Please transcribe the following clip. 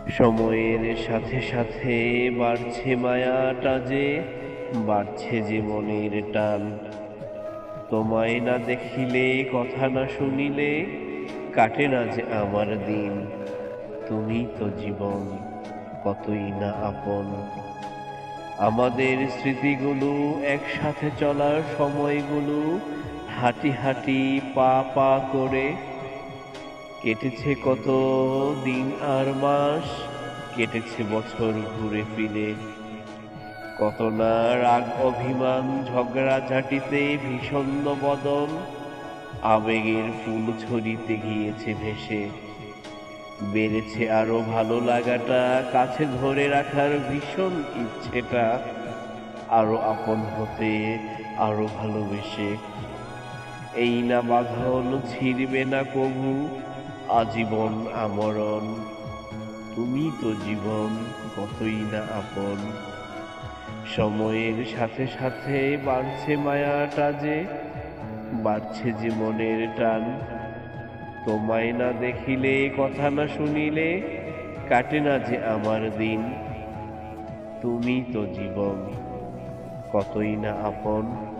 সময়ের সাথে সাথে বাড়ছে মায়াটা যে, বাড়ছে যে মনের টান। তোমায় না দেখিলে, কথা না শুনিলে, কাটে না যে আমার দিন। তুমি তো জীবন, কতই না আপন। আমাদের স্মৃতিগুলো, একসাথে চলার সময়গুলো, হাঁটি হাঁটি পা পা করে কেটেছে কত দিন আর মাস, কেটেছে বছর ঘুরে ফিরে। কত না রাগ অভিমান ঝগড়াঝাটিতে ভীষণ্ণ বদন, আবেগের ফুল ছড়িতে গিয়েছে ভেসে। বেড়েছে আরো ভালো লাগাটা, কাছে ধরে রাখার ভীষণ ইচ্ছেটা, আরো আপন হতে, আরো ভালোবেসে। এই না বাঁধন ছিঁড়বে না কভু, আজীবন আমরণ। তুমি তো জীবন, কতই না আপন। সময়ের সাথে সাথে বাড়ছে মায়াটা যে, বাড়ছে যে মনের টান। তোমায় না দেখিলে, কথা না শুনিলে, কাটে না যে আমার দিন। তুমি তো জীবন, কতই না আপন।